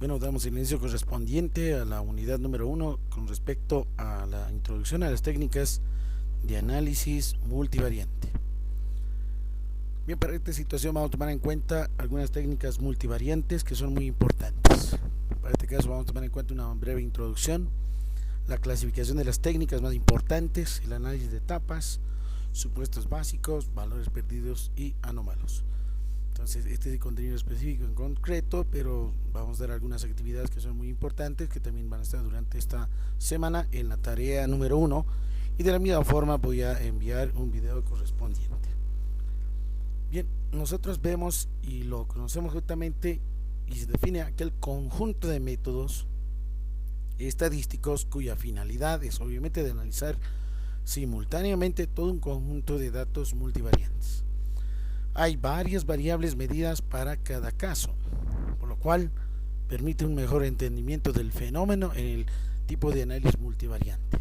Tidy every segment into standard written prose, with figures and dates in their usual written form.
Bueno, damos el inicio correspondiente a la unidad número 1 con respecto a la introducción a las técnicas de análisis multivariante. Bien, para esta situación vamos a tomar en cuenta algunas técnicas multivariantes que son muy importantes. Para este caso vamos a tomar en cuenta una breve introducción, la clasificación de las técnicas más importantes, el análisis de etapas, supuestos básicos, valores perdidos y anómalos. Entonces, este es el contenido específico en concreto, pero vamos a dar algunas actividades que son muy importantes, que también van a estar durante esta semana en la tarea número 1, y de la misma forma voy a enviar un video correspondiente. Bien, nosotros vemos y lo conocemos justamente y se define aquel conjunto de métodos estadísticos cuya finalidad es obviamente de analizar simultáneamente todo un conjunto de datos multivariantes. Hay varias variables medidas para cada caso, por lo cual permite un mejor entendimiento del fenómeno en el tipo de análisis multivariante.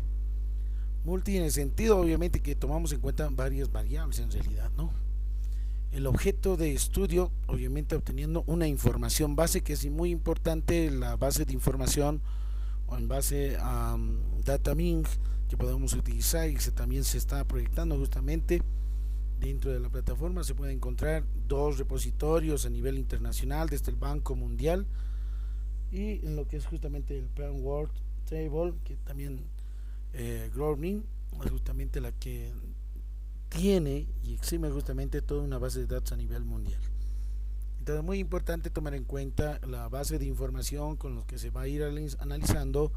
Multi en el sentido obviamente que tomamos en cuenta varias variables en realidad, ¿no? El objeto de estudio obviamente obteniendo una información base que es muy importante, la base de información o en base a DataMing que podemos utilizar y que también se está proyectando justamente dentro de la plataforma. Se pueden encontrar dos repositorios a nivel internacional desde el Banco Mundial y en lo que es justamente el Plan World Table, que también Grounding es justamente la que tiene y exime justamente toda una base de datos a nivel mundial. Entonces es muy importante tomar en cuenta la base de información con los que se va a ir analizando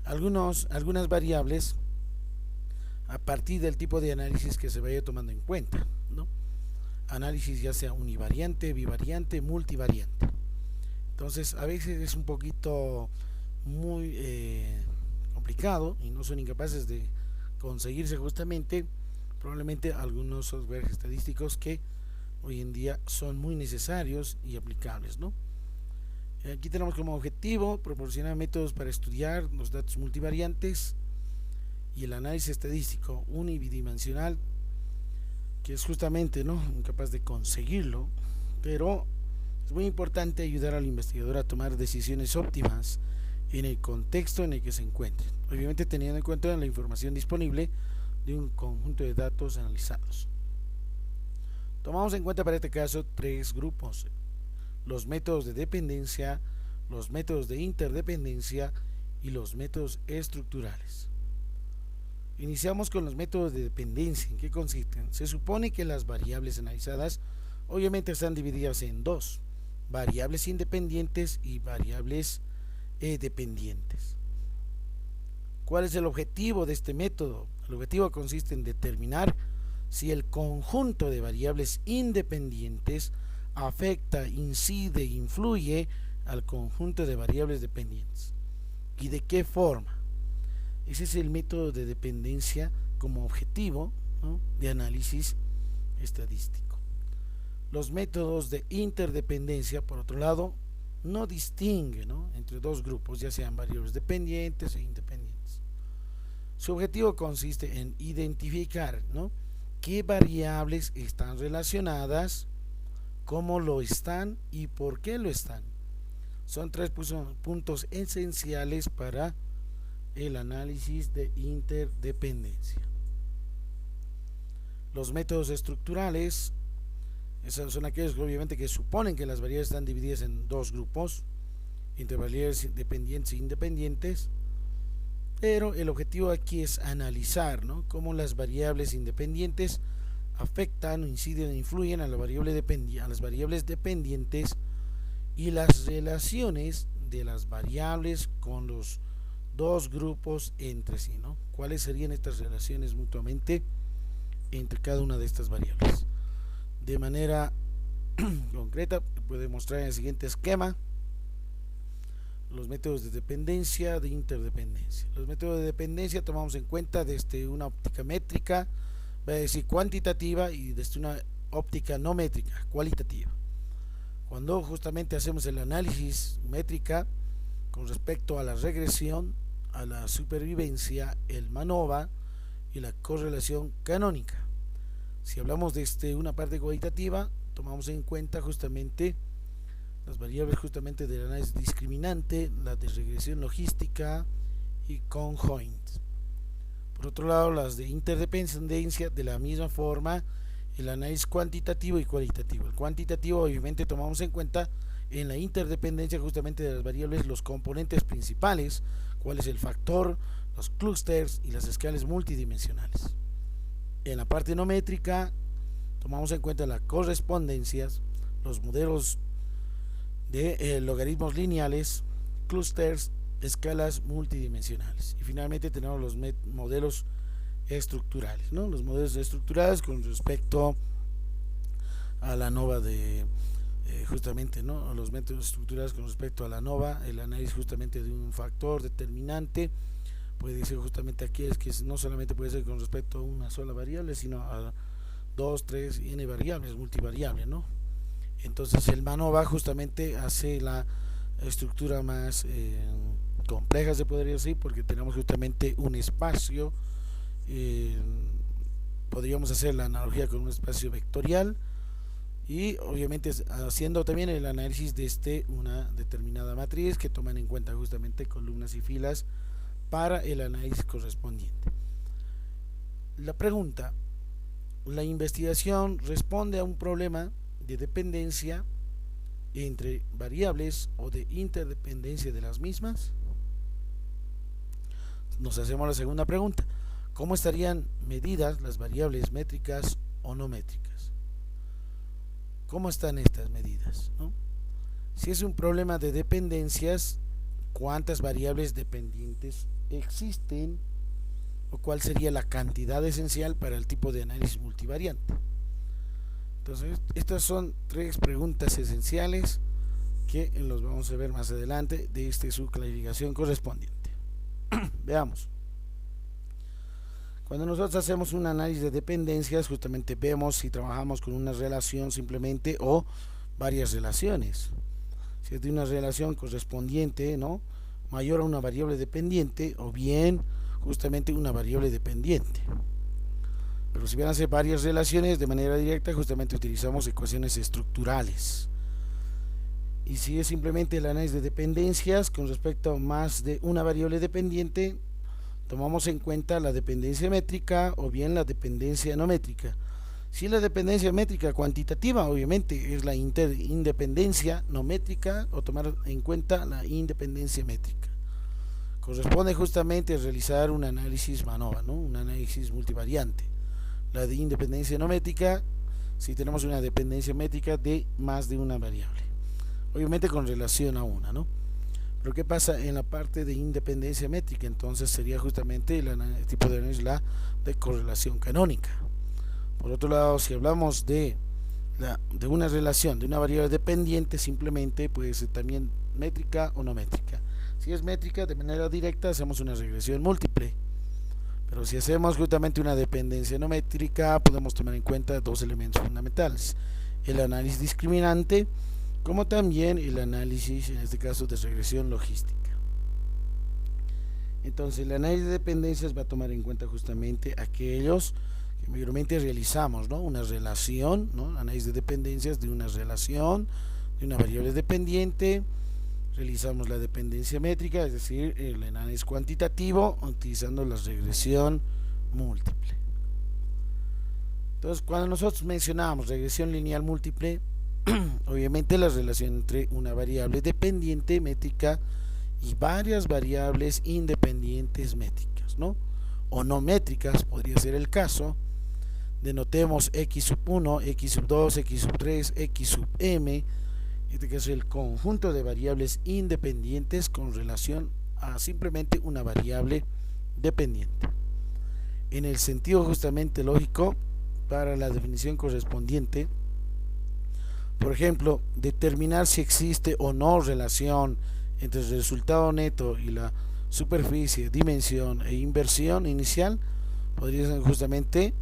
algunas variables a partir del tipo de análisis que se vaya tomando en cuenta, ¿no? Análisis ya sea univariante, bivariante, multivariante. Entonces a veces es un poquito muy complicado y no son incapaces de conseguirse justamente probablemente algunos software estadísticos que hoy en día son muy necesarios y aplicables, ¿no? Aquí tenemos como objetivo proporcionar métodos para estudiar los datos multivariantes y el análisis estadístico unidimensional, que es justamente, ¿no?, incapaz de conseguirlo, pero es muy importante ayudar al investigador a tomar decisiones óptimas en el contexto en el que se encuentre, obviamente teniendo en cuenta la información disponible de un conjunto de datos analizados. Tomamos en cuenta para este caso tres grupos: los métodos de dependencia, los métodos de interdependencia y los métodos estructurales. Iniciamos con los métodos de dependencia. ¿En qué consisten? Se supone que las variables analizadas obviamente están divididas en dos: variables independientes y variables dependientes. ¿Cuál es el objetivo de este método? El objetivo consiste en determinar si el conjunto de variables independientes afecta, incide, influye al conjunto de variables dependientes y de qué forma. Ese es el método de dependencia como objetivo, ¿no?, de análisis estadístico. Los métodos de interdependencia, por otro lado, no distinguen, ¿no?, entre dos grupos, ya sean variables dependientes e independientes. Su objetivo consiste en identificar, ¿no?, qué variables están relacionadas, cómo lo están y por qué lo están. Son tres puntos esenciales para el análisis de interdependencia. Los métodos estructurales, esos son aquellos obviamente que suponen que las variables están divididas en dos grupos, entre variables dependientes e independientes, pero el objetivo aquí es analizar, ¿no?, cómo las variables independientes afectan, inciden e influyen a las variables dependientes y las relaciones de las variables con los dos grupos entre sí, ¿no? ¿Cuáles serían estas relaciones mutuamente entre cada una de estas variables? De manera concreta, puede mostrar en el siguiente esquema los métodos de dependencia, de interdependencia. Los métodos de dependencia tomamos en cuenta desde una óptica métrica, va a decir cuantitativa, y desde una óptica no métrica, cualitativa. Cuando justamente hacemos el análisis métrica con respecto a la regresión, a la supervivencia, el MANOVA y la correlación canónica. Si hablamos de una parte cualitativa, tomamos en cuenta justamente las variables justamente del análisis discriminante, la de regresión logística y conjoint. Por otro lado, las de interdependencia, de la misma forma, el análisis cuantitativo y cualitativo. El cuantitativo, obviamente, tomamos en cuenta en la interdependencia justamente de las variables los componentes principales, cuál es el factor, los clústeres y las escalas multidimensionales. En la parte no métrica, tomamos en cuenta las correspondencias, los modelos de logaritmos lineales, clústeres, escalas multidimensionales. Y finalmente tenemos los modelos estructurales, ¿no? Los modelos estructurales con respecto a la ANOVA de justamente, ¿no? Los métodos estructurales con respecto a la ANOVA, el análisis justamente de un factor determinante, puede ser justamente aquí, es que no solamente puede ser con respecto a una sola variable, sino a 2, 3 y n variables, multivariables, ¿no? Entonces el MANOVA justamente hace la estructura más compleja, se podría decir, porque tenemos justamente un espacio, podríamos hacer la analogía con un espacio vectorial, y obviamente haciendo también el análisis de una determinada matriz que toman en cuenta justamente columnas y filas para el análisis correspondiente. La pregunta: ¿la investigación responde a un problema de dependencia entre variables o de interdependencia de las mismas? Nos hacemos la segunda pregunta: ¿cómo estarían medidas las variables métricas o no métricas? ¿Cómo están estas medidas, ¿no? Si es un problema de dependencias, ¿cuántas variables dependientes existen? ¿O cuál sería la cantidad esencial para el tipo de análisis multivariante? Entonces, estas son tres preguntas esenciales que los vamos a ver más adelante de su clasificación correspondiente. Veamos. Cuando nosotros hacemos un análisis de dependencias, justamente vemos si trabajamos con una relación simplemente o varias relaciones. Si es de una relación correspondiente, ¿no?, mayor a una variable dependiente, o bien justamente una variable dependiente. Pero si van a ser varias relaciones de manera directa, justamente utilizamos ecuaciones estructurales. Y si es simplemente el análisis de dependencias con respecto a más de una variable dependiente, tomamos en cuenta la dependencia métrica o bien la dependencia no métrica. Si la dependencia métrica cuantitativa, obviamente es la independencia no métrica, o tomar en cuenta la independencia métrica. Corresponde justamente a realizar un análisis MANOVA, ¿no?, un análisis multivariante. La de independencia no métrica, si tenemos una dependencia métrica de más de una variable, obviamente con relación a una, ¿no? Pero ¿qué pasa en la parte de independencia métrica? Entonces sería justamente el tipo de análisis de correlación canónica. Por otro lado, si hablamos de una relación de una variable dependiente, simplemente puede ser también métrica o no métrica. Si es métrica, de manera directa hacemos una regresión múltiple. Pero si hacemos justamente una dependencia no métrica, podemos tomar en cuenta dos elementos fundamentales: el análisis discriminante, como también el análisis, en este caso, de regresión logística. Entonces, el análisis de dependencias va a tomar en cuenta justamente aquellos que mayormente realizamos, ¿no?, una relación, ¿no?, análisis de dependencias de una relación, de una variable dependiente. Realizamos la dependencia métrica, es decir, el análisis cuantitativo, utilizando la regresión múltiple. Entonces, cuando nosotros mencionamos regresión lineal múltiple, obviamente la relación entre una variable dependiente métrica y varias variables independientes métricas, ¿no?, o no métricas, podría ser el caso. Denotemos x sub 1, x sub 2, x sub 3, x sub m, este que es el conjunto de variables independientes con relación a simplemente una variable dependiente. En el sentido justamente lógico, para la definición correspondiente, por ejemplo, determinar si existe o no relación entre el resultado neto y la superficie, dimensión e inversión inicial, podría ser justamente,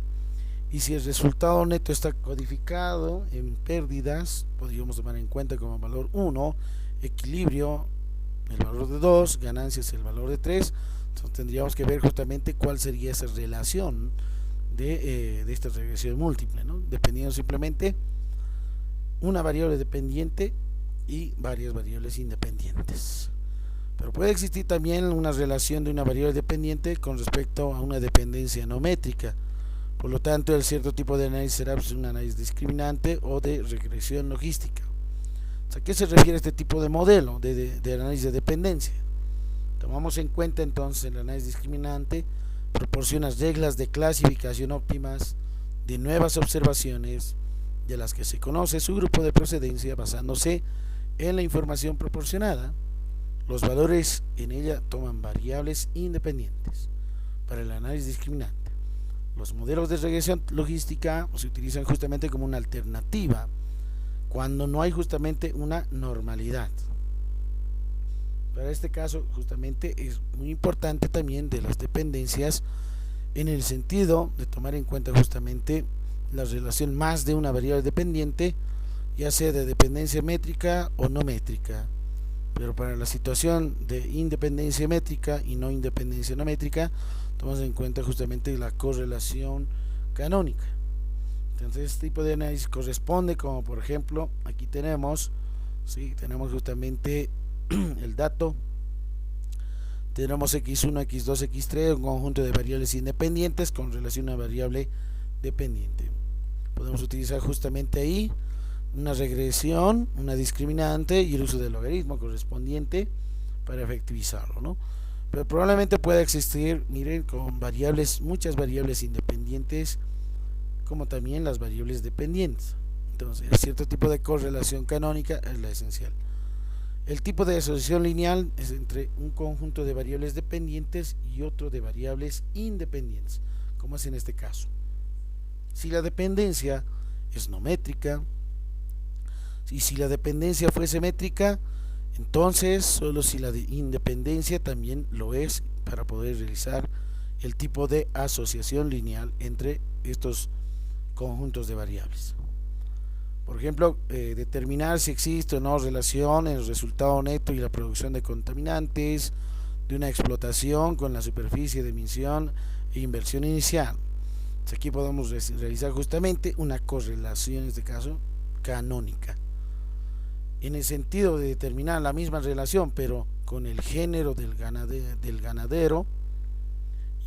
y si el resultado neto está codificado en pérdidas, podríamos tomar en cuenta como valor 1, equilibrio el valor de 2, ganancias el valor de 3. Entonces tendríamos que ver justamente cuál sería esa relación de esta regresión múltiple, ¿no?, dependiendo simplemente una variable dependiente y varias variables independientes. Pero puede existir también una relación de una variable dependiente con respecto a una dependencia no métrica. Por lo tanto, el cierto tipo de análisis será un análisis discriminante o de regresión logística. ¿A qué se refiere este tipo de modelo de análisis de dependencia? Tomamos en cuenta entonces el análisis discriminante, proporciona reglas de clasificación óptimas de nuevas observaciones de las que se conoce su grupo de procedencia basándose en la información proporcionada. Los valores en ella toman variables independientes para el análisis discriminante. Los modelos de regresión logística se utilizan justamente como una alternativa cuando no hay justamente una normalidad. Para este caso justamente es muy importante también de las dependencias en el sentido de tomar en cuenta justamente la relación más de una variable dependiente, ya sea de dependencia métrica o no métrica. Pero para la situación de independencia métrica y no independencia no métrica, tomamos en cuenta justamente la correlación canónica. Entonces este tipo de análisis corresponde, como por ejemplo aquí tenemos, ¿sí? Tenemos justamente el dato, tenemos x1, x2, x3, un conjunto de variables independientes con relación a variable dependiente. Podemos utilizar justamente ahí una regresión, una discriminante y el uso del logaritmo correspondiente para efectivizarlo, ¿no? Pero probablemente pueda existir, miren, con variables, muchas variables independientes, como también las variables dependientes. Entonces, cierto tipo de correlación canónica es la esencial. El tipo de asociación lineal es entre un conjunto de variables dependientes y otro de variables independientes, como es en este caso. Si la dependencia es no métrica, y si la dependencia fuese métrica, entonces solo si la independencia también lo es para poder realizar el tipo de asociación lineal entre estos conjuntos de variables. Por ejemplo, determinar si existe o no relación en el resultado neto y la producción de contaminantes de una explotación con la superficie de emisión e inversión inicial. Entonces aquí podemos realizar justamente una correlación, en este caso canónica, en el sentido de determinar la misma relación pero con el género del ganadero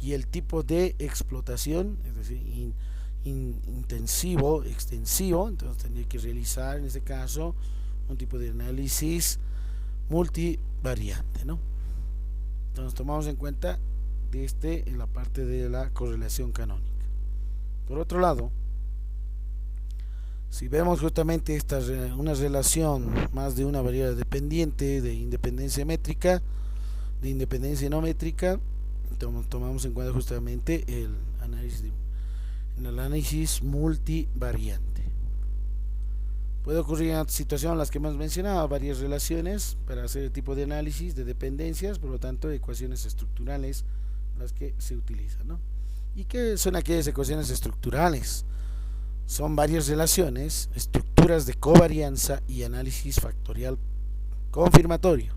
y el tipo de explotación, es decir, intensivo, extensivo. Entonces tendría que realizar en este caso un tipo de análisis multivariante, ¿no? Entonces tomamos en cuenta en la parte de la correlación canónica. Por otro lado, si vemos justamente una relación más de una variable dependiente de independencia métrica, de independencia no métrica, tomamos en cuenta justamente el análisis multivariante. Puede ocurrir en situaciones en las que hemos mencionado varias relaciones para hacer el tipo de análisis de dependencias, por lo tanto ecuaciones estructurales las que se utilizan, ¿no? ¿Y qué son aquellas ecuaciones estructurales? Son varias relaciones, estructuras de covarianza y análisis factorial confirmatorio.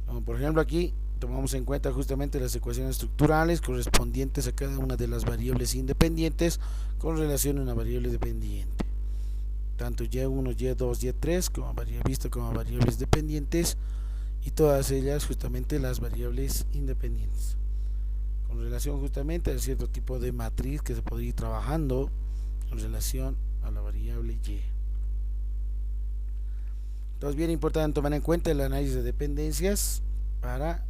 Como por ejemplo aquí tomamos en cuenta justamente las ecuaciones estructurales correspondientes a cada una de las variables independientes con relación a una variable dependiente, tanto y1, y2, y3 como visto como variables dependientes, y todas ellas justamente las variables independientes con relación justamente a cierto tipo de matriz que se podría ir trabajando en relación a la variable y. Entonces, bien importante tomar en cuenta el análisis de dependencias para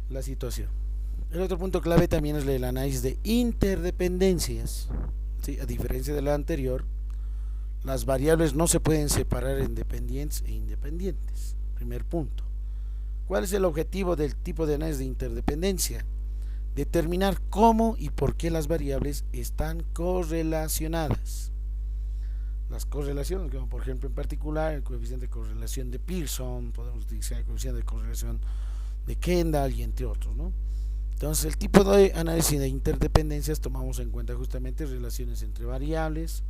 la situación. El otro punto clave también es el análisis de interdependencias, ¿sí? A diferencia de la anterior, las variables no se pueden separar en dependientes e independientes. Primer punto. ¿Cuál es el objetivo del tipo de análisis de interdependencia? Determinar cómo y por qué las variables están correlacionadas. Las correlaciones, como por ejemplo en particular el coeficiente de correlación de Pearson, podemos utilizar el coeficiente de correlación de Kendall y entre otros, ¿no? Entonces el tipo de análisis de interdependencias tomamos en cuenta justamente relaciones entre variables,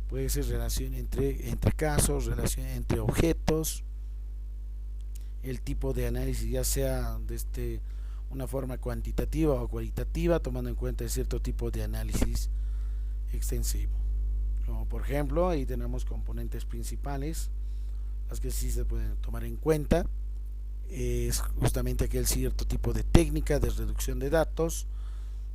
puede ser relación entre casos, relación entre objetos, el tipo de análisis ya sea desde una forma cuantitativa o cualitativa, tomando en cuenta cierto tipo de análisis extensivo. Como por ejemplo, ahí tenemos componentes principales, las que sí se pueden tomar en cuenta es justamente aquel cierto tipo de técnica de reducción de datos.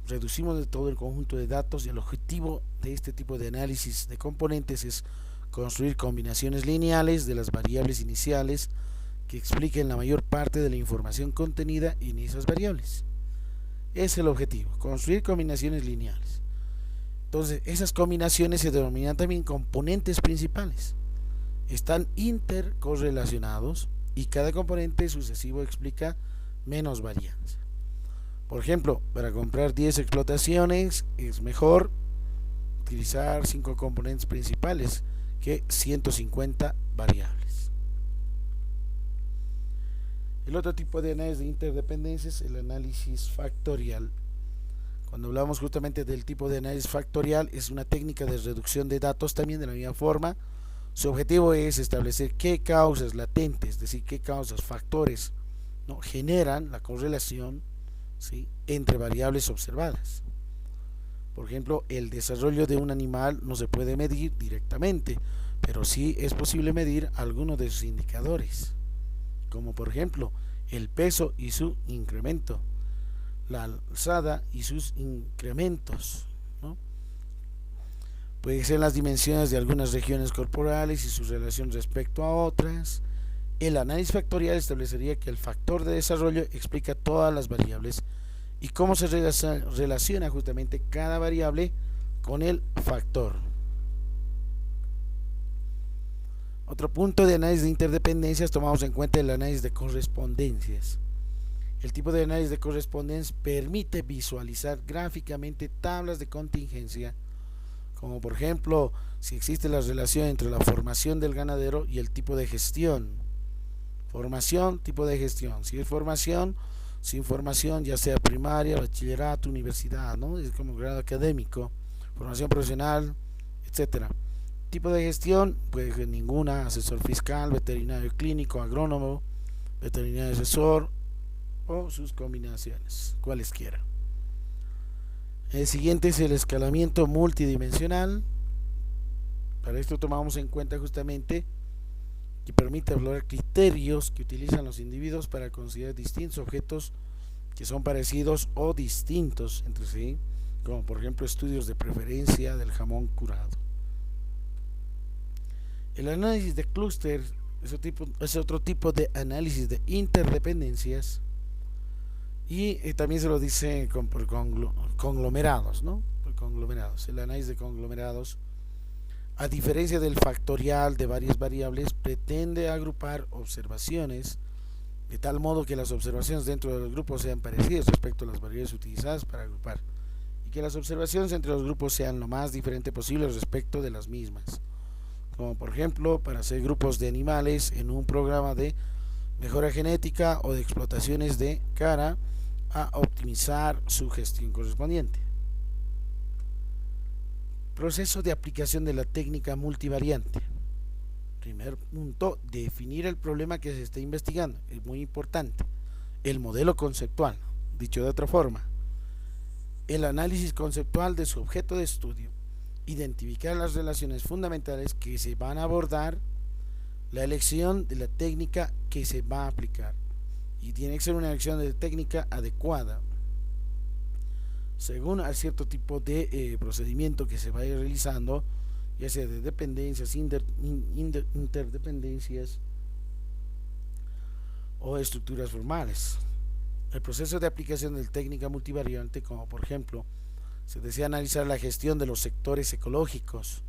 Reducimos de todo el conjunto de datos y el objetivo de este tipo de análisis de componentes es construir combinaciones lineales de las variables iniciales que expliquen la mayor parte de la información contenida en esas variables. Es el objetivo, construir combinaciones lineales. Entonces, esas combinaciones se denominan también componentes principales. Están intercorrelacionados y cada componente sucesivo explica menos varianza. Por ejemplo, para comprar 10 explotaciones es mejor utilizar 5 componentes principales que 150 variables. El otro tipo de análisis de interdependencia es el análisis factorial. Cuando hablamos justamente del tipo de análisis factorial, es una técnica de reducción de datos también de la misma forma. Su objetivo es establecer qué causas latentes, es decir, qué causas, factores, ¿no?, generan la correlación, ¿sí?, entre variables observadas. Por ejemplo, el desarrollo de un animal no se puede medir directamente, pero sí es posible medir algunos de sus indicadores, como por ejemplo el peso y su incremento, la alzada y sus incrementos, ¿no? Puede ser las dimensiones de algunas regiones corporales y su relación respecto a otras. El análisis factorial establecería que el factor de desarrollo explica todas las variables y cómo se relaciona justamente cada variable con el factor. Otro punto de análisis de interdependencias, tomamos en cuenta el análisis de correspondencias. El tipo de análisis de correspondencias permite visualizar gráficamente tablas de contingencia, como por ejemplo si existe la relación entre la formación del ganadero y el tipo de gestión. Formación, tipo de gestión. Si es formación, sin formación, ya sea primaria, bachillerato, universidad, ¿no?, es como grado académico, formación profesional, etcétera. Tipo de gestión, pues ninguna, asesor fiscal, veterinario clínico, agrónomo, veterinario asesor o sus combinaciones, cualesquiera. El siguiente es el escalamiento multidimensional. Para esto tomamos en cuenta justamente que permite explorar criterios que utilizan los individuos para considerar distintos objetos que son parecidos o distintos entre sí, como por ejemplo estudios de preferencia del jamón curado. El análisis de clúster es otro tipo de análisis de interdependencias y también se lo dice por conglomerados, ¿no? Por conglomerados. El análisis de conglomerados, a diferencia del factorial de varias variables, pretende agrupar observaciones de tal modo que las observaciones dentro del grupo sean parecidas respecto a las variables utilizadas para agrupar y que las observaciones entre los grupos sean lo más diferente posible respecto de las mismas, como por ejemplo para hacer grupos de animales en un programa de mejora genética o de explotaciones de cara a optimizar su gestión correspondiente. Proceso de aplicación de la técnica multivariante. Primer punto, definir el problema que se está investigando, es muy importante. El modelo conceptual, dicho de otra forma, el análisis conceptual de su objeto de estudio, identificar las relaciones fundamentales que se van a abordar, la elección de la técnica que se va a aplicar, y tiene que ser una elección de técnica adecuada según a cierto tipo de procedimiento que se vaya realizando, ya sea de dependencias, interdependencias o estructuras formales. El proceso de aplicación de técnica multivariante, como por ejemplo, se desea analizar la gestión de los sectores ecológicos,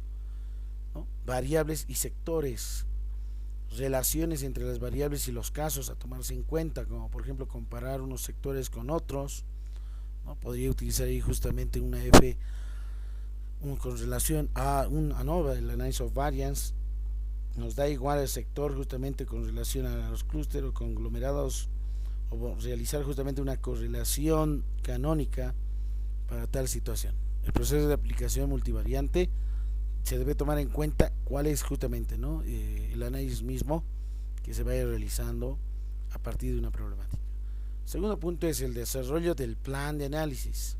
¿no?, variables y sectores, relaciones entre las variables y los casos a tomarse en cuenta, como por ejemplo comparar unos sectores con otros, ¿no? Podría utilizar ahí justamente una F con relación a una ANOVA, el Analysis of Variance. Nos da igual el sector justamente con relación a los clústeres o conglomerados, o realizar justamente una correlación canónica para tal situación. El proceso de aplicación multivariante se debe tomar en cuenta cuál es justamente, ¿no?, el análisis mismo que se vaya realizando a partir de una problemática. Segundo punto es el desarrollo del plan de análisis,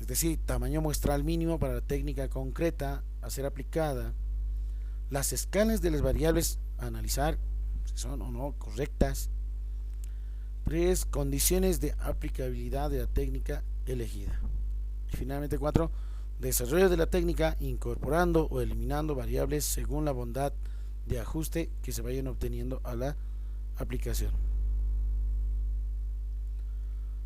es decir, tamaño muestral mínimo para la técnica concreta a ser aplicada, las escalas de las variables a analizar si son o no correctas. 3. Condiciones de aplicabilidad de la técnica elegida. Y finalmente 4. Desarrollo de la técnica incorporando o eliminando variables según la bondad de ajuste que se vayan obteniendo a la aplicación.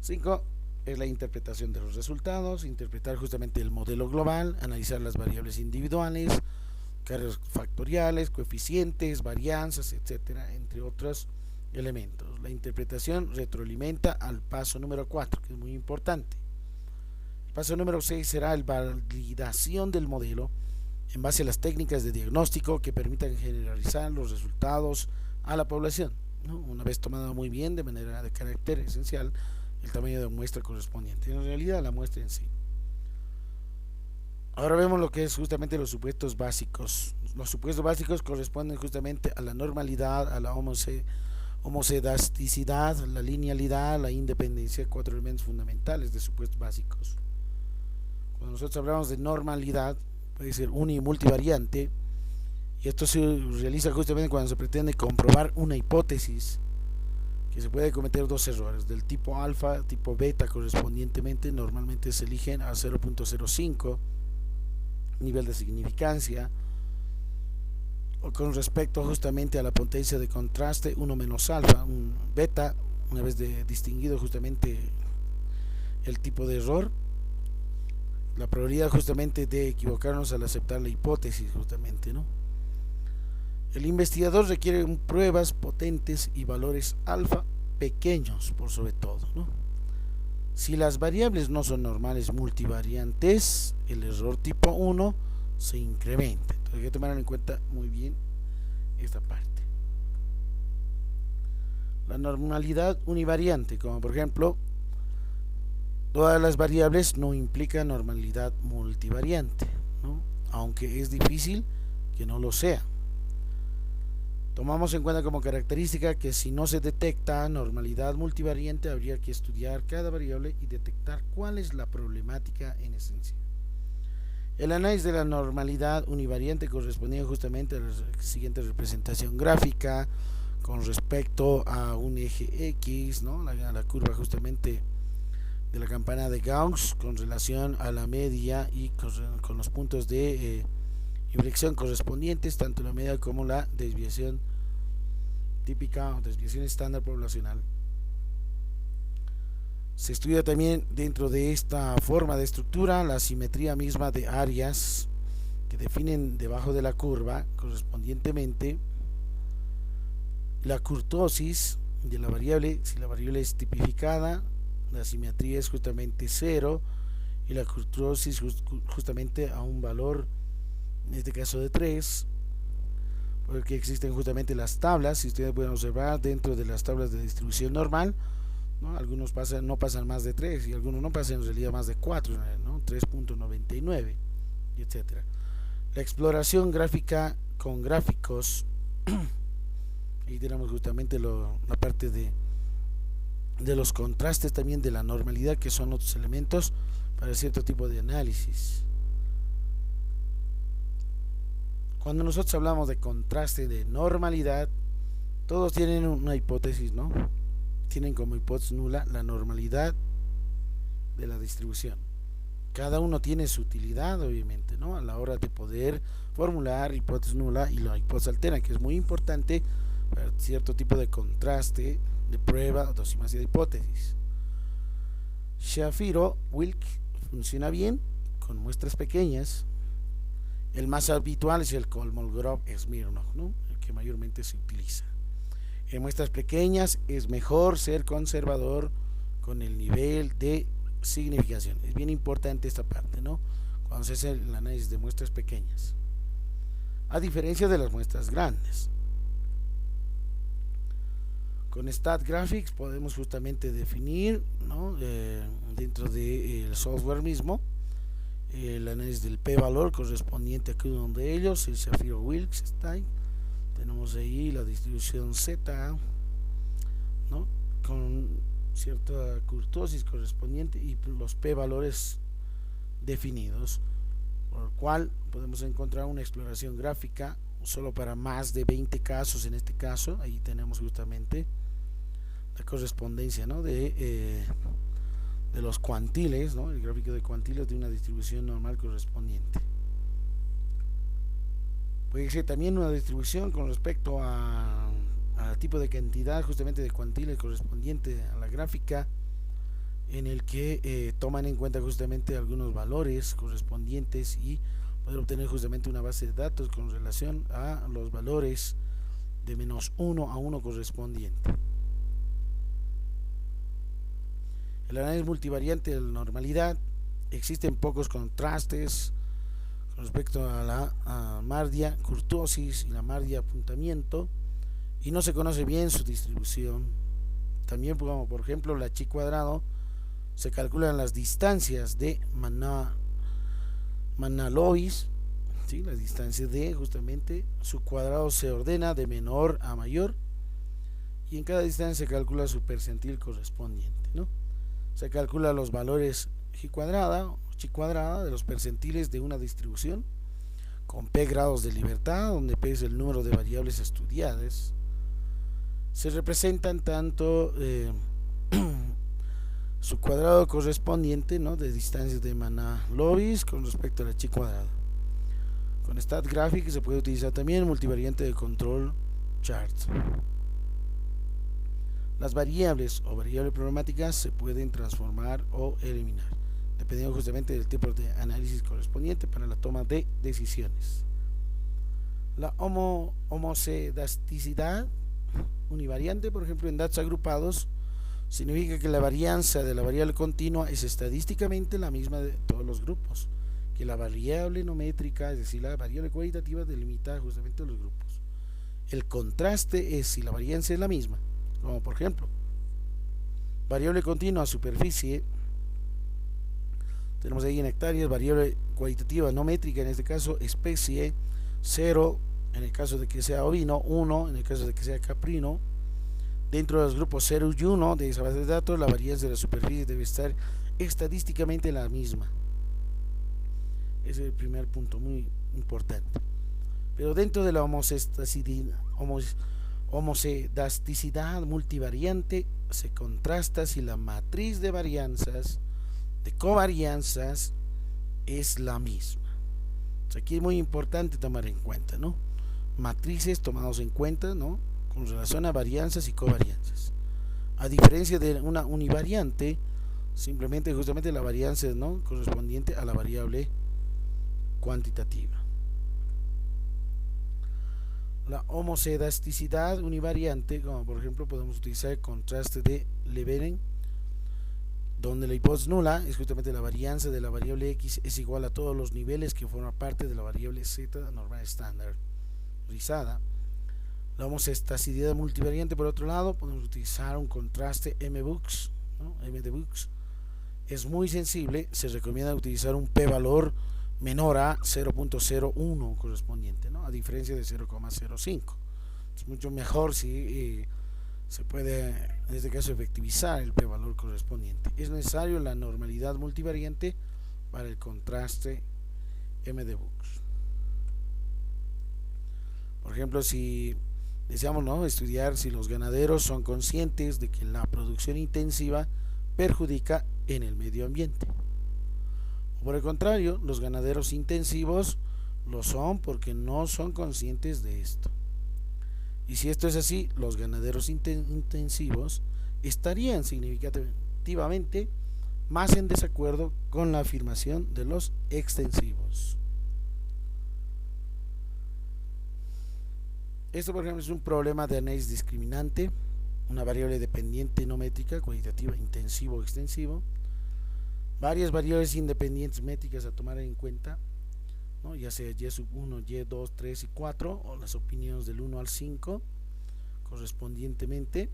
5. Es la interpretación de los resultados, interpretar justamente el modelo global, analizar las variables individuales, cargas factoriales, coeficientes, varianzas, etcétera, entre otros elementos. La interpretación retroalimenta al paso número 4, que es muy importante. El paso número 6 será la validación del modelo en base a las técnicas de diagnóstico que permitan generalizar los resultados a la población, ¿no? Una vez tomado muy bien de manera de carácter esencial el tamaño de muestra correspondiente, en realidad la muestra en sí. Ahora vemos lo que es justamente los supuestos básicos. Los supuestos básicos corresponden justamente a la normalidad, a la homocedasticidad, la linealidad, la independencia, 4 elementos fundamentales de supuestos básicos. Cuando nosotros hablamos de normalidad, puede ser uni y multivariante, y esto se realiza justamente cuando se pretende comprobar una hipótesis, que se puede cometer dos errores del tipo alfa, tipo beta correspondientemente. Normalmente se eligen a 0.05 nivel de significancia, o con respecto justamente a la potencia de contraste 1 menos alfa, un beta, una vez distinguido justamente el tipo de error, la probabilidad justamente de equivocarnos al aceptar la hipótesis justamente, ¿no? El investigador requiere pruebas potentes y valores alfa pequeños por sobre todo, ¿no? Si las variables no son normales multivariantes, el error tipo 1 se incrementa. Entonces hay que tomar en cuenta muy bien esta parte. La normalidad univariante, como por ejemplo, todas las variables no implican normalidad multivariante, ¿no? Aunque es difícil que no lo sea. Tomamos en cuenta como característica que si no se detecta normalidad multivariante, habría que estudiar cada variable y detectar cuál es la problemática en esencia. El análisis de la normalidad univariante correspondía justamente a la siguiente representación gráfica con respecto a un eje X, ¿no? la curva justamente de la campana de Gauss con relación a la media y con los puntos de inflexión correspondientes, tanto la media como la desviación típica o desviación estándar poblacional. Se estudia también dentro de esta forma de estructura la simetría misma de áreas que definen debajo de la curva correspondientemente la kurtosis de la variable. Si la variable es tipificada, la simetría es justamente 0 y la kurtosis justamente a un valor, en este caso de 3, porque existen justamente las tablas. Si ustedes pueden observar dentro de las tablas de distribución normal, ¿no? Algunos no pasan más de 3 y algunos no pasan en realidad más de 4, ¿no? 3.99 y etcétera. La exploración gráfica con gráficos, y tenemos justamente la parte de los contrastes, también de la normalidad, que son otros elementos para cierto tipo de análisis. Cuando nosotros hablamos de contraste, de normalidad, todos tienen una hipótesis, ¿no? Tienen como hipótesis nula la normalidad de la distribución. Cada uno tiene su utilidad, obviamente, ¿no? A la hora de poder formular hipótesis nula y la hipótesis alterna, que es muy importante para cierto tipo de contraste, de prueba o de sumación de hipótesis. Shapiro-Wilk funciona bien con muestras pequeñas. El más habitual es el Kolmogorov-Smirnov, ¿no? El que mayormente se utiliza. En muestras pequeñas es mejor ser conservador con el nivel de significación. Es bien importante esta parte, ¿no? Cuando se hace el análisis de muestras pequeñas, a diferencia de las muestras grandes. Con StatGraphics podemos justamente definir, ¿no? Dentro del software mismo, el análisis del p-valor correspondiente a cada uno de ellos. El Shapiro-Wilk está ahí. Tenemos ahí la distribución Z, ¿no? Con cierta kurtosis correspondiente y los p-valores definidos, por lo cual podemos encontrar una exploración gráfica solo para más de 20 casos. En este caso ahí tenemos justamente la correspondencia, ¿no? de los cuantiles, ¿no? El gráfico de cuantiles de una distribución normal correspondiente. Puede ser también una distribución con respecto al tipo de cantidad justamente de cuantiles correspondiente a la gráfica, en el que toman en cuenta justamente algunos valores correspondientes y poder obtener justamente una base de datos con relación a los valores de -1 a 1 correspondiente. El análisis multivariante de la normalidad, existen pocos contrastes con respecto a la mardia kurtosis y la mardia apuntamiento, y no se conoce bien su distribución. También, como por ejemplo la chi cuadrado, se calculan las distancias de Manalois, ¿sí? Las distancias de justamente su cuadrado se ordena de menor a mayor, y en cada distancia se calcula su percentil correspondiente, ¿no? Se calcula los valores chi cuadrada o chi cuadrada de los percentiles de una distribución con p grados de libertad, donde p es el número de variables estudiadas. Se representan tanto su cuadrado correspondiente, ¿no? de distancias de Manalois con respecto a la chi cuadrada. Con StatGraphic se puede utilizar también el multivariante de control chart. Las variables o variables problemáticas se pueden transformar o eliminar, dependiendo justamente del tipo de análisis correspondiente para la toma de decisiones. La homocedasticidad univariante, por ejemplo, en datos agrupados, significa que la varianza de la variable continua es estadísticamente la misma de todos los grupos, que la variable no métrica, es decir, la variable cualitativa, delimita justamente los grupos. El contraste es si la varianza es la misma, como por ejemplo variable continua superficie, tenemos ahí en hectáreas, variable cualitativa no métrica, en este caso especie, 0 en el caso de que sea ovino, 1 en el caso de que sea caprino. Dentro de los grupos 0 y 1 de esa base de datos, la varianza de la superficie debe estar estadísticamente la misma. Ese es el primer punto muy importante. Pero dentro de la homocedasticidad multivariante se contrasta si la matriz de varianzas, de covarianzas, es la misma. Aquí es muy importante tomar en cuenta, ¿no? Matrices tomados en cuenta, ¿no? Con relación a varianzas y covarianzas. A diferencia de una univariante, simplemente justamente la varianza, ¿no? correspondiente a la variable cuantitativa. La homocedasticidad univariante, como por ejemplo podemos utilizar el contraste de Levenen, donde la hipótesis nula es justamente la varianza de la variable x es igual a todos los niveles que forman parte de la variable z normal estandarizada. La homocedasticidad multivariante, por otro lado, podemos utilizar un contraste MBux, ¿no? MDBux es muy sensible, se recomienda utilizar un p-valor menor a 0.01 correspondiente, ¿no? a diferencia de 0.05. Es mucho mejor si se puede, en este caso, efectivizar el p-valor correspondiente. Es necesario la normalidad multivariante para el contraste MDBux. Por ejemplo, si deseamos, ¿no? estudiar si los ganaderos son conscientes de que la producción intensiva perjudica en el medio ambiente. O por el contrario, los ganaderos intensivos lo son porque no son conscientes de esto. Y si esto es así, los ganaderos intensivos estarían significativamente más en desacuerdo con la afirmación de los extensivos. Esto, por ejemplo, es un problema de análisis discriminante, una variable dependiente no métrica, cualitativa, intensivo o extensivo, varias variables independientes métricas a tomar en cuenta, ¿no? ya sea y sub 1, y 2, 3 y 4, o las opiniones del 1 al 5 correspondientemente.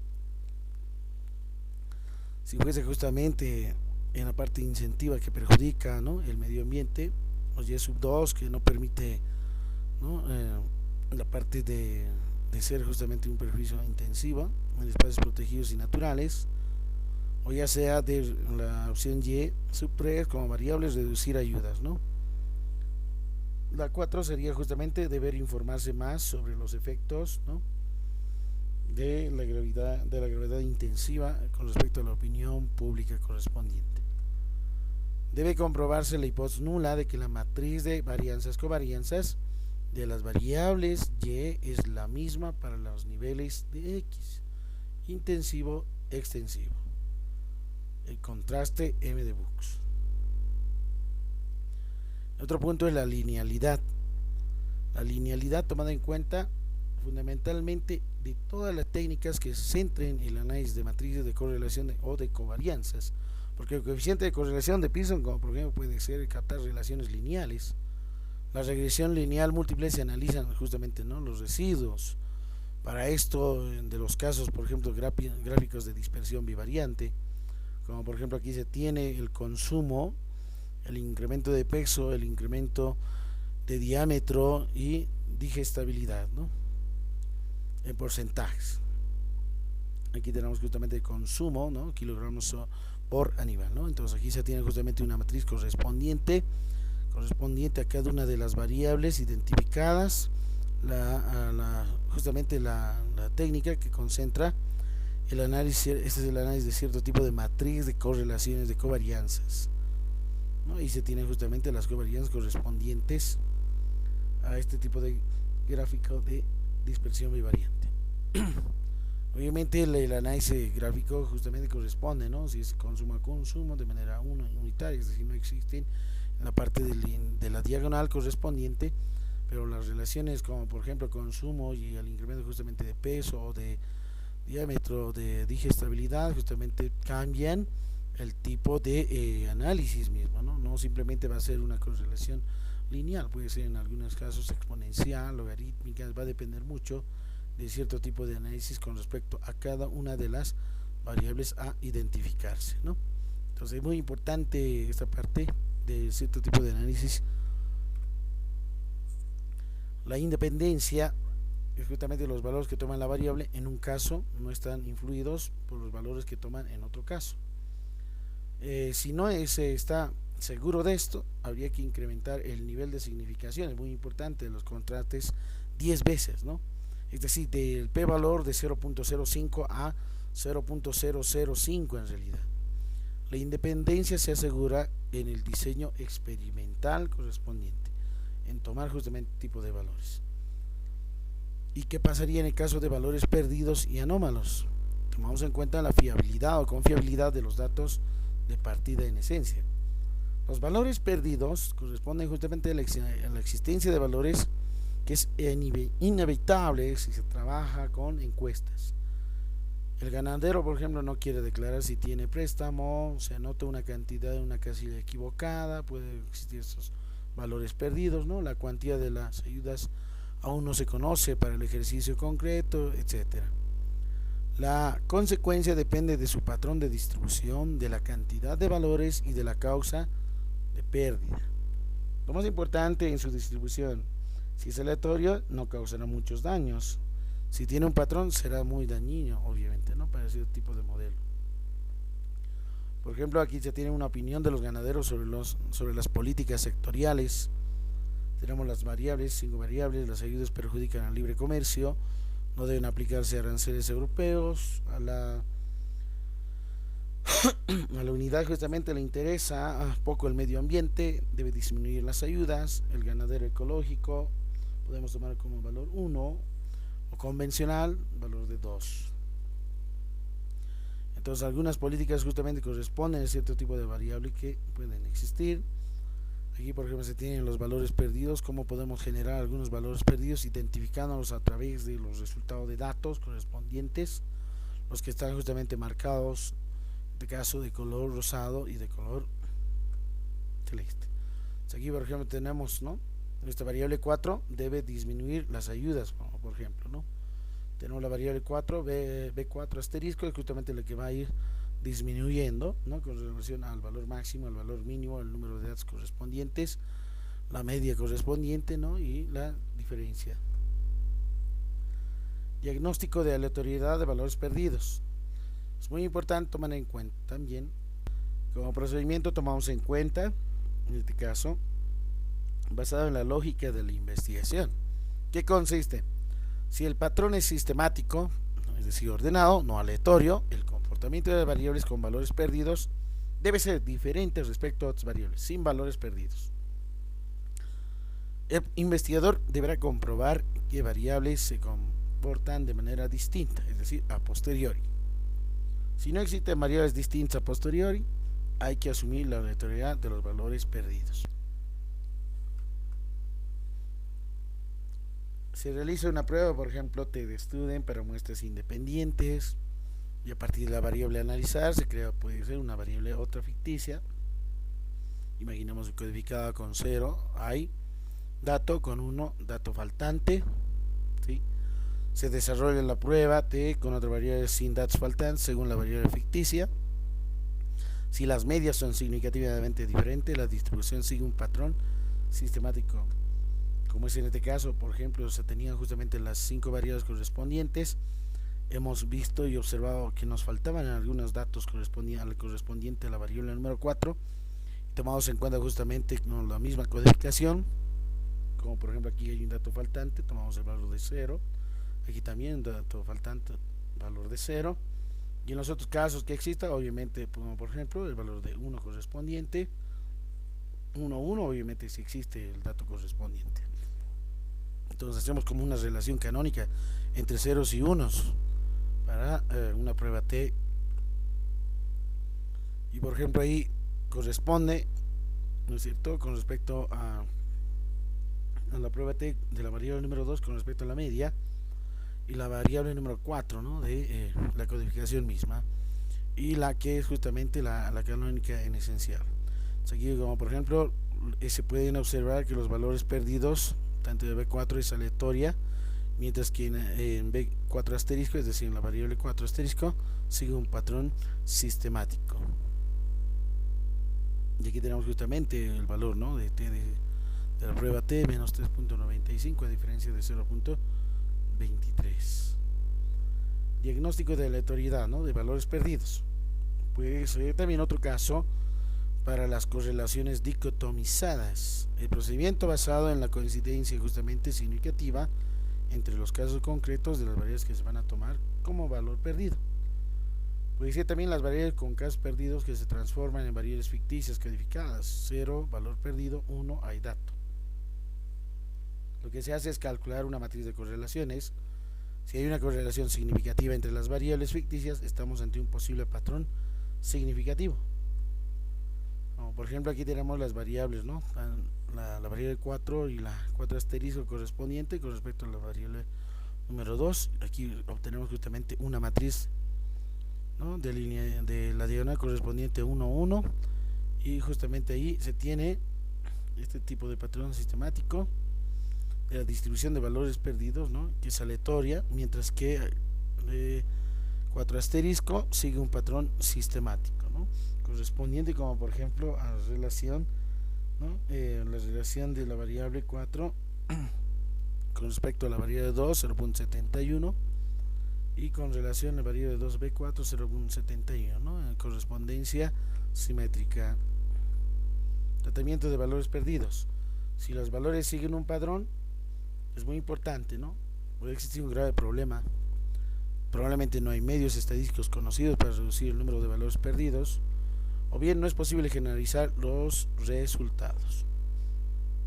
Si fuese justamente en la parte incentiva que perjudica, ¿no? el medio ambiente, o y sub 2 que no permite, ¿no? la parte de ser justamente un perjuicio intensivo en espacios protegidos y naturales, o ya sea de la opción y sub 3 como variables reducir ayudas, ¿no? La 4 sería justamente deber informarse más sobre los efectos, ¿no?, de la gravedad intensiva con respecto a la opinión pública correspondiente. Debe comprobarse la hipótesis nula de que la matriz de varianzas covarianzas de las variables y es la misma para los niveles de X, intensivo, extensivo. El contraste M de Box. Otro punto es la linealidad. La linealidad tomada en cuenta fundamentalmente de todas las técnicas que se centren en el análisis de matrices de correlación o de covarianzas, porque el coeficiente de correlación de Pearson, como por ejemplo puede ser captar relaciones lineales. La regresión lineal múltiple se analizan justamente, ¿no?, los residuos. Para esto, de los casos, por ejemplo, gráficos de dispersión bivariante, como por ejemplo aquí se tiene el consumo, el incremento de peso, el incremento de diámetro y digestibilidad, ¿no?, en porcentajes. Aquí tenemos justamente el consumo, ¿no?, kilogramos por animal, ¿no? Entonces aquí se tiene justamente una matriz correspondiente a cada una de las variables identificadas, justamente la técnica que concentra el análisis. Este es el análisis de cierto tipo de matriz de correlaciones de covarianzas, ¿no? Y se tienen justamente las covarianzas correspondientes a este tipo de gráfico de dispersión bivariante. Obviamente el análisis gráfico justamente corresponde, ¿no?, si es consumo a consumo de manera unitaria, es decir, no existen en la parte de la diagonal correspondiente, pero las relaciones como por ejemplo consumo y el incremento justamente de peso o de diámetro de digestibilidad justamente cambian el tipo de análisis mismo, ¿no? No simplemente va a ser una correlación lineal, puede ser en algunos casos exponencial, logarítmica, va a depender mucho de cierto tipo de análisis con respecto a cada una de las variables a identificarse, ¿no? Entonces es muy importante esta parte de cierto tipo de análisis. La independencia es justamente los valores que toman la variable en un caso no están influidos por los valores que toman en otro caso. Si no se está seguro de esto, habría que incrementar el nivel de significación, es muy importante, los contrastes 10 veces, ¿no? Es decir, del p valor de 0.05 a 0.005 en realidad. La independencia se asegura en el diseño experimental correspondiente, en tomar justamente tipo de valores. ¿Y qué pasaría en el caso de valores perdidos y anómalos? Tomamos en cuenta la fiabilidad o confiabilidad de los datos de partida en esencia. Los valores perdidos corresponden justamente a la existencia de valores que es inevitable si se trabaja con encuestas. El ganadero, por ejemplo, no quiere declarar si tiene préstamo, se anota una cantidad en una casilla equivocada, puede existir esos valores perdidos, ¿no? La cuantía de las ayudas aún no se conoce para el ejercicio concreto, etcétera. La consecuencia depende de su patrón de distribución, de la cantidad de valores y de la causa de pérdida. Lo más importante en su distribución: si es aleatorio, no causará muchos daños. Si tiene un patrón, será muy dañino, obviamente, ¿no?, para ese tipo de modelo. Por ejemplo, aquí se tiene una opinión de los ganaderos sobre las políticas sectoriales. Tenemos las variables, 5 variables. Las ayudas perjudican al libre comercio, no deben aplicarse aranceles europeos. A la unidad justamente le interesa poco el medio ambiente, debe disminuir las ayudas. El ganadero ecológico podemos tomar como valor 1, o convencional valor de 2. Entonces algunas políticas justamente corresponden a cierto tipo de variable que pueden existir. Aquí por ejemplo se tienen los valores perdidos. ¿Cómo podemos generar algunos valores perdidos? Identificándolos a través de los resultados de datos correspondientes, los que están justamente marcados, en este caso de color rosado y de color celeste. Entonces, aquí por ejemplo tenemos, ¿no?, nuestra variable 4 debe disminuir las ayudas, como por ejemplo, ¿no? Tenemos la variable 4, B4 asterisco, es justamente lo que va a ir disminuyendo, ¿no?, con relación al valor máximo, al valor mínimo, el número de datos correspondientes, la media correspondiente, ¿no?, y la diferencia. Diagnóstico de aleatoriedad de valores perdidos. Es muy importante tomar en cuenta también. Como procedimiento tomamos en cuenta, en este caso, basado en la lógica de la investigación. ¿Qué consiste? Si el patrón es sistemático, es decir, ordenado, no aleatorio, el comportamiento de las variables con valores perdidos debe ser diferente respecto a otras variables sin valores perdidos. El investigador deberá comprobar que variables se comportan de manera distinta, es decir, a posteriori. Si no existen variables distintas a posteriori, hay que asumir la aleatoriedad de los valores perdidos. Se realiza una prueba, por ejemplo, TD-STUDENT para muestras independientes, y a partir de la variable a analizar se crea, puede ser una variable otra ficticia. Imaginamos codificada con 0, hay dato con 1, dato faltante, ¿sí? Se desarrolla la prueba T con otra variable sin datos faltantes según la variable ficticia. Si las medias son significativamente diferentes, la distribución sigue un patrón sistemático, como es en este caso. Por ejemplo, se tenían justamente las 5 variables correspondientes. Hemos visto y observado que nos faltaban algunos datos correspondientes a la variable número 4. Tomamos en cuenta justamente con la misma codificación, como por ejemplo aquí hay un dato faltante, tomamos el valor de 0, aquí también un dato faltante, valor de 0, y en los otros casos que exista, obviamente, como por ejemplo el valor de 1 correspondiente, 1, 1, obviamente si existe el dato correspondiente. Entonces hacemos como una relación canónica entre ceros y unos para una prueba T, y por ejemplo ahí corresponde, ¿no es cierto?, con respecto a la prueba T de la variable número 2 con respecto a la media, y la variable número 4, ¿no?, de la codificación misma, y la que es justamente la canónica en esencial. Entonces aquí, como por ejemplo, se pueden observar que los valores perdidos, tanto de B4 es aleatoria, mientras que en B4 asterisco, es decir, en la variable 4 asterisco, sigue un patrón sistemático. Y aquí tenemos justamente el valor, ¿no?, de T de la prueba T menos 3.95 a diferencia de 0.23. Diagnóstico de aleatoriedad, ¿no?, de valores perdidos. Puede ser también otro caso para las correlaciones dicotomizadas, el procedimiento basado en la coincidencia justamente significativa entre los casos concretos de las variables que se van a tomar como valor perdido. Puede ser también las variables con casos perdidos que se transforman en variables ficticias codificadas, 0, valor perdido, 1, hay dato. Lo que se hace es calcular una matriz de correlaciones. Si hay una correlación significativa entre las variables ficticias, estamos ante un posible patrón significativo. Como por ejemplo aquí tenemos las variables, ¿no?, la variable 4 y la 4 asterisco correspondiente con respecto a la variable número 2. Aquí obtenemos justamente una matriz, ¿no?, de la diagonal correspondiente 1, 1, y justamente ahí se tiene este tipo de patrón sistemático de la distribución de valores perdidos, ¿no?, que es aleatoria, mientras que 4 asterisco sigue un patrón sistemático, ¿no?, correspondiente, como por ejemplo a la relación, ¿no?, la relación de la variable 4 con respecto a la variable 2, 0.71, y con relación a la variable 2b4, 0.71, ¿no?, en correspondencia simétrica. Tratamiento de valores perdidos. Si los valores siguen un patrón, es muy importante, ¿no?, puede existir un grave problema. Probablemente no hay medios estadísticos conocidos para reducir el número de valores perdidos, o bien no es posible generalizar los resultados.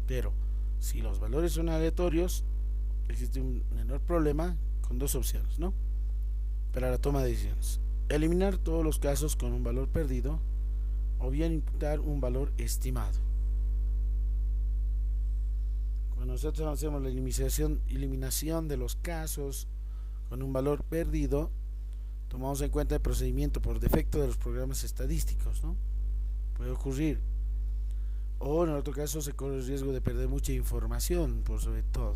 Pero si los valores son aleatorios, existe un menor problema con dos opciones, ¿no?, para la toma de decisiones: eliminar todos los casos con un valor perdido, o bien imputar un valor estimado. Cuando nosotros hacemos la eliminación de los casos con un valor perdido, tomamos en cuenta el procedimiento por defecto de los programas estadísticos, ¿no?, puede ocurrir, o en otro caso se corre el riesgo de perder mucha información por sobre todo.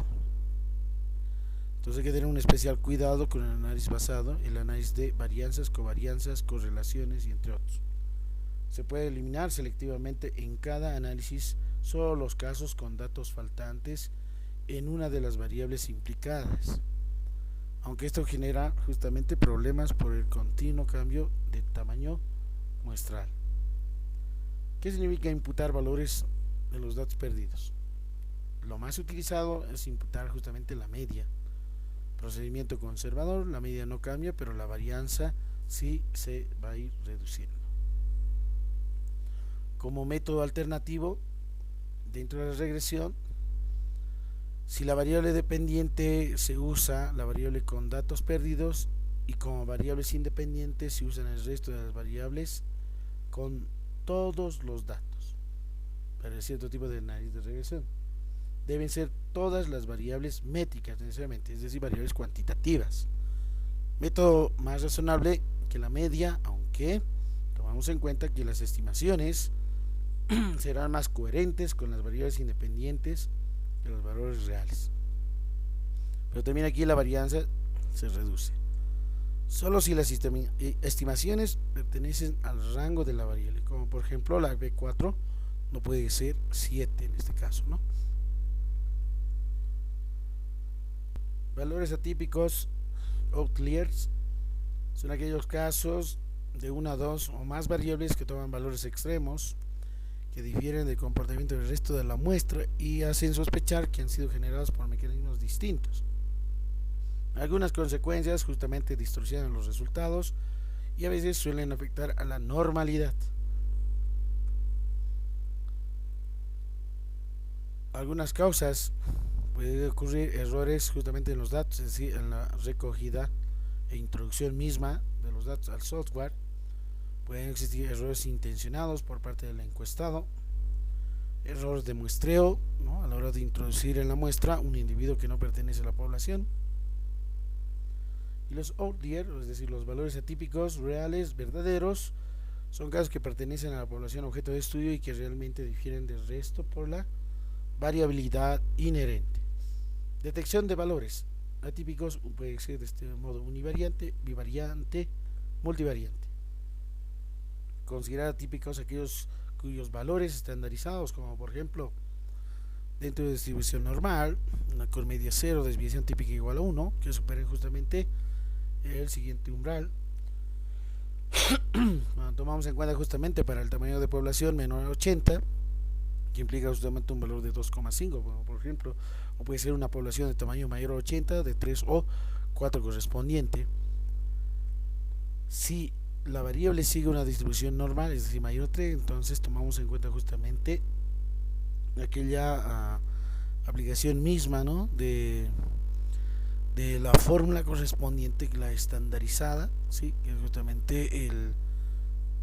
Entonces hay que tener un especial cuidado con el análisis basado en el análisis de varianzas, covarianzas, correlaciones y entre otros. Se puede eliminar selectivamente en cada análisis solo los casos con datos faltantes en una de las variables implicadas, aunque esto genera justamente problemas por el continuo cambio de tamaño muestral. ¿Qué significa imputar valores de los datos perdidos? lo más utilizado es imputar justamente la media. Procedimiento conservador, la media no cambia, pero la varianza sí se va a ir reduciendo. Como método alternativo, dentro de la regresión, si la variable dependiente se usa la variable con datos perdidos, y como variables independientes se usan el resto de las variables con todos los datos. Para cierto tipo de análisis de regresión deben ser todas las variables métricas necesariamente, es decir, variables cuantitativas. Método más razonable que la media, aunque tomamos en cuenta que las estimaciones serán más coherentes con las variables independientes que los valores reales. Pero también aquí la varianza se reduce. Solo si las estimaciones pertenecen al rango de la variable, como por ejemplo la B4 no puede ser 7 en este caso, ¿no? Valores atípicos, outliers, son aquellos casos de una, dos o más variables que toman valores extremos que difieren del comportamiento del resto de la muestra y hacen sospechar que han sido generados por mecanismos distintos. Algunas consecuencias justamente distorsionan los resultados y a veces suelen afectar a la normalidad. Algunas causas: puede ocurrir errores justamente en los datos, es decir, en la recogida e introducción misma de los datos al software. Pueden existir errores intencionados por parte del encuestado, errores de muestreo, ¿no?, a la hora de introducir en la muestra un individuo que no pertenece a la población. Y los outliers, es decir, los valores atípicos reales, verdaderos, son casos que pertenecen a la población objeto de estudio y que realmente difieren del resto por la variabilidad inherente. Detección de valores atípicos puede ser de este modo: univariante, bivariante, multivariante. Considerar atípicos aquellos cuyos valores estandarizados, como por ejemplo dentro de distribución normal, una con media 0, desviación típica igual a 1, que superen justamente el siguiente umbral. Bueno, tomamos en cuenta justamente para el tamaño de población menor a 80, que implica justamente un valor de 2,5, bueno, por ejemplo, o puede ser una población de tamaño mayor a 80 de 3 o 4 correspondiente. Si la variable sigue una distribución normal, es decir, mayor a 3, entonces tomamos en cuenta justamente aquella aplicación misma, ¿no?, de la fórmula correspondiente, la estandarizada, ¿sí?, que es justamente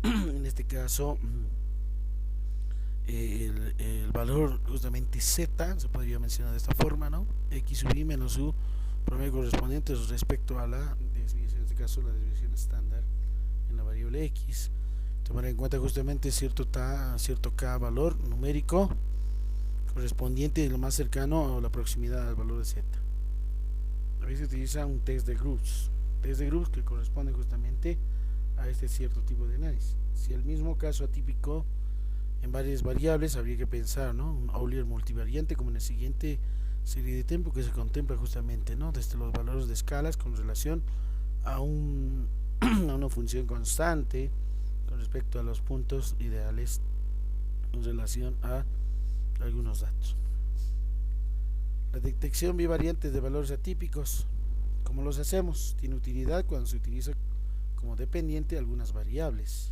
en este caso el valor justamente z, se podría mencionar de esta forma, ¿no?, x sub i menos u promedio correspondiente respecto a la desviación, en este caso la desviación estándar en la variable x. Tomar en cuenta justamente cierto k valor numérico correspondiente de lo más cercano a la proximidad al valor de z. A veces se utiliza un test de groups que corresponde justamente a este cierto tipo de análisis. Si el mismo caso atípico en varias variables, habría que pensar, ¿no?, un outlier multivariante, como en la siguiente serie de tiempo, que se contempla justamente, ¿no?, desde los valores de escalas con relación a una función constante con respecto a los puntos ideales en relación a algunos datos. La detección bivariante de valores atípicos, ¿cómo los hacemos? Tiene utilidad cuando se utiliza como dependiente algunas variables.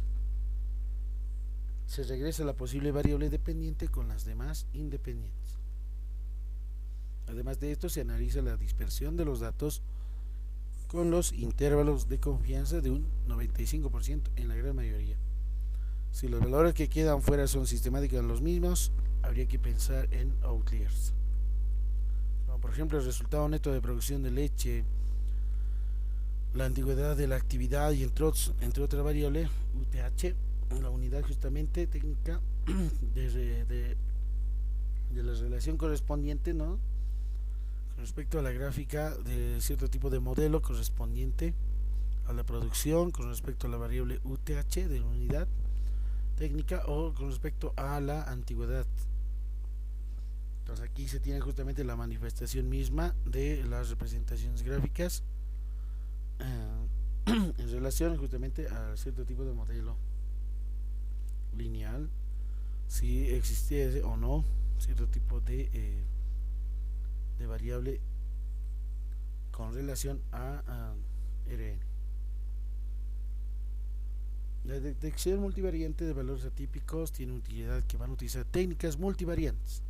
Se regresa la posible variable dependiente con las demás independientes. Además de esto, se analiza la dispersión de los datos con los intervalos de confianza de un 95% en la gran mayoría. Si los valores que quedan fuera son sistemáticamente los mismos, habría que pensar en outliers. Como por ejemplo, el resultado neto de producción de leche, la antigüedad de la actividad y entre otras variables, UTH, la unidad justamente técnica de la relación correspondiente, ¿no?, con respecto a la gráfica de cierto tipo de modelo correspondiente a la producción, con respecto a la variable UTH de la unidad técnica o con respecto a la antigüedad. Entonces aquí se tiene justamente la manifestación misma de las representaciones gráficas en relación justamente a cierto tipo de modelo lineal, si existiese o no cierto tipo de de variable con relación a Rn. La detección multivariante de valores atípicos tiene utilidad que van a utilizar técnicas multivariantes.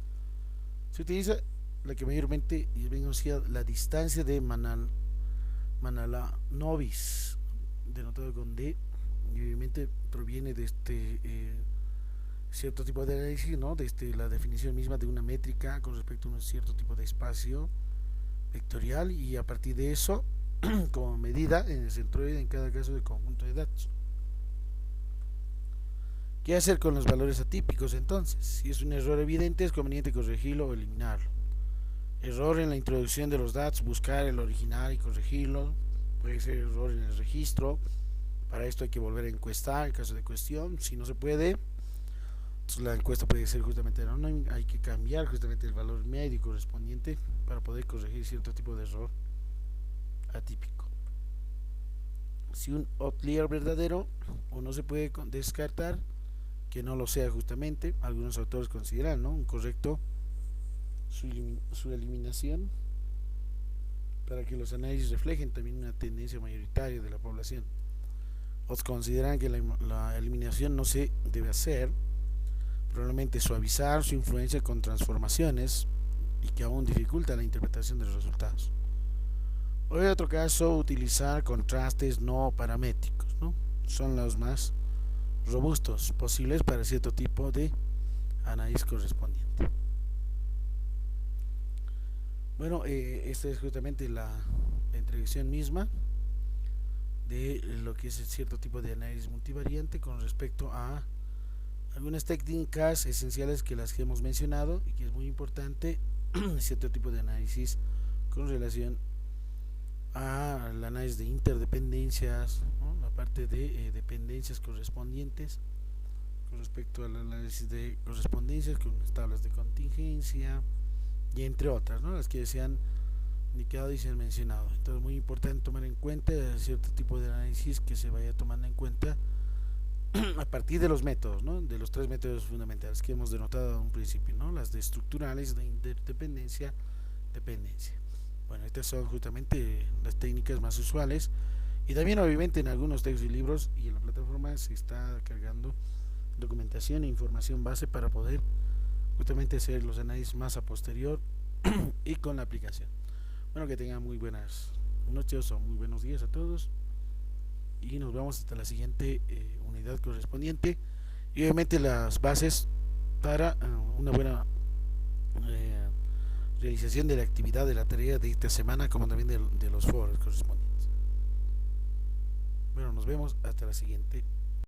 Se utiliza la que mayormente es bien conocida, la distancia de Manala-Novis, denotado con D, y obviamente proviene de cierto tipo de análisis, ¿no? De la definición misma de una métrica con respecto a un cierto tipo de espacio vectorial, y a partir de eso, como medida en el centroide en cada caso del conjunto de datos. ¿Qué hacer con los valores atípicos entonces? Si es un error evidente, es conveniente corregirlo o eliminarlo. Error en la introducción de los datos, buscar el original y corregirlo. Puede ser error en el registro. Para esto hay que volver a encuestar en caso de cuestión. Si no se puede, entonces la encuesta puede ser justamente anónima. Hay que cambiar justamente el valor medio correspondiente para poder corregir cierto tipo de error atípico. Si un outlier verdadero o no se puede descartar que no lo sea justamente, algunos autores consideran, ¿no?, un correcto su eliminación para que los análisis reflejen también una tendencia mayoritaria de la población. Otros consideran que la eliminación no se debe hacer, probablemente suavizar su influencia con transformaciones y que aún dificulta la interpretación de los resultados. O en otro caso, utilizar contrastes no paramétricos, ¿no? Son los más robustos posibles para cierto tipo de análisis correspondiente. Bueno, esta es justamente la introducción misma de lo que es cierto tipo de análisis multivariante con respecto a algunas técnicas esenciales que las que hemos mencionado y que es muy importante cierto tipo de análisis con relación al análisis de interdependencias, ¿no?, la parte de dependencias correspondientes con respecto al análisis de correspondencias con las tablas de contingencia y entre otras, ¿no?, las que se han indicado y se han mencionado. Entonces es muy importante tomar en cuenta cierto tipo de análisis que se vaya tomando en cuenta a partir de los métodos, ¿no?, de los tres métodos fundamentales que hemos denotado a un principio, ¿no?, las de estructurales, de interdependencia, dependencia. Bueno, estas son justamente las técnicas más usuales, y también obviamente en algunos textos y libros y en la plataforma se está cargando documentación e información base para poder justamente hacer los análisis más a posterior y con la aplicación. Bueno, que tengan muy buenas noches o muy buenos días a todos, y nos vemos hasta la siguiente unidad correspondiente, y obviamente las bases para una buena realización de la actividad de la tarea de esta semana, como también de los foros correspondientes. Bueno, nos vemos hasta la siguiente